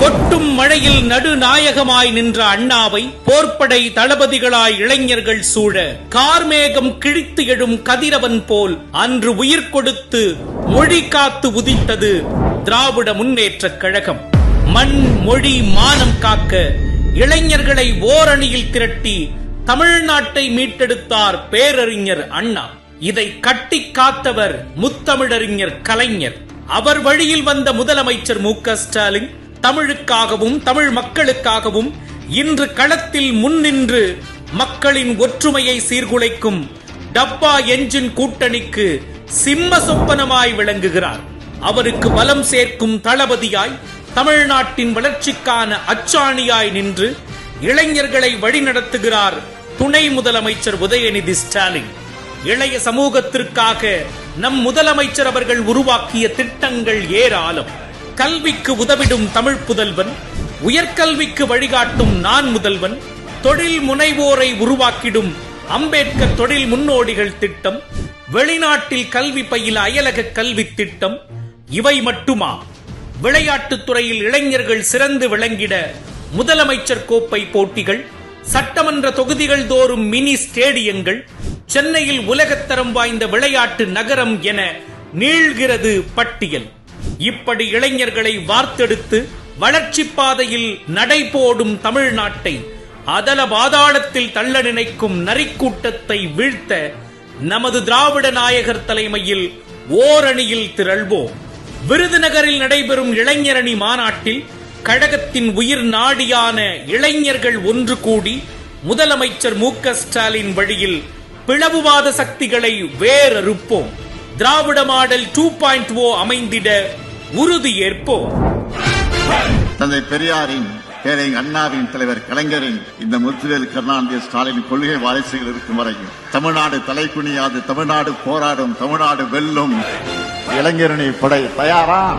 கொட்டும் மழையில் நடுநாயகமாய் நின்ற அண்ணாவை போர்ப்படை தளபதிகளாய் இளைஞர்கள் சூழ கார்மேகம் கிழித்து எழும் கதிரவன் போல் அன்று உயிர் கொடுத்து மொழி காத்து உதித்தது திராவிட முன்னேற்றக் கழகம். மண் மொழி மானம் காக்க இளைஞர்களை ஓரணியில் திரட்டி தமிழ்நாட்டை மீட்டெடுத்தார் பேரறிஞர் அண்ணா. இதை கட்டி காத்தவர் முத்தமிழறிஞர் கலைஞர். அவர் வழியில் வந்த முதலமைச்சர் மு.க. ஸ்டாலின் தமிழுக்காகவும் தமிழ் மக்களுக்காகவும் இன்று களத்தில் முன்னின்று மக்களின் ஒற்றுமையை சீர்குலைக்கும் டப்பா என்ஜின் கூட்டணிக்கு சிம்ம சொப்பனமாய் விளங்குகிறார். அவருக்கு பலம் சேர்க்கும் தளபதியாய் தமிழ்நாட்டின் வளர்ச்சிக்கான அச்சாணியாய் நின்று இளைஞர்களை வழிநடத்துகிறார் துணை முதலமைச்சர் உதயநிதி ஸ்டாலின். இளைய சமூகத்திற்காக நம் முதலமைச்சர் அவர்கள் உருவாக்கிய திட்டங்கள் ஏராளம். கல்விக்கு உதவிடும் தமிழ் புதல்வன், உயர்கல்விக்கு வழிகாட்டும் நான் முதல்வன், தொழில் முனைவோரை உருவாக்கிடும் அம்பேத்கர் தொழில் முன்னோடிகள் திட்டம், வெளிநாட்டில் கல்வி பயில அயலக கல்வி திட்டம். இவை மட்டுமா? விளையாட்டுத் துறையில் இளைஞர்கள் சிறந்து விளங்கிட முதலமைச்சர் கோப்பை போட்டிகள், சட்டமன்ற தொகுதிகள் தோறும் மினி ஸ்டேடியங்கள், சென்னையில் உலகத்தரம் வாய்ந்த விளையாட்டு நகரம் என நீள்கிறது பட்டியல். இப்படி இளைஞர்களை வார்த்தெடுத்து வளர்ச்சி பாதையில் நடைபோடும் தமிழ்நாட்டை அதல பாதாளத்தில் தள்ள நினைக்கும் நரிக்கூட்டத்தை வீழ்த்த நமது திராவிட நாயகர் தலைமையில் ஓரணியில் திரள்வோம். விருதுநகரில் நடைபெறும் இளைஞரணி மாநாட்டில் கழகத்தின் உயிர் நாடியான இளைஞர்கள் ஒன்று கூடி முதலமைச்சர் மு.க. ஸ்டாலின் வழியில் பிளவுவாத சக்திகளை வேரறுப்போம். திராவிட மாடல் 2.0 அமைந்திட உறுதி ஏற்போம். தந்தை பெரியாரின் பேரறிஞர் அண்ணாவின் தலைவர் கலைஞரின் இந்த முத்துவேல் கருணாநிதி ஸ்டாலின் கொள்கை வாரிசுகள் இருக்கும் வரையும் தமிழ்நாடு தலைக்குனியாது, தமிழ்நாடு போராடும், தமிழ்நாடு வெல்லும். இளைஞரணி படை தயாரா?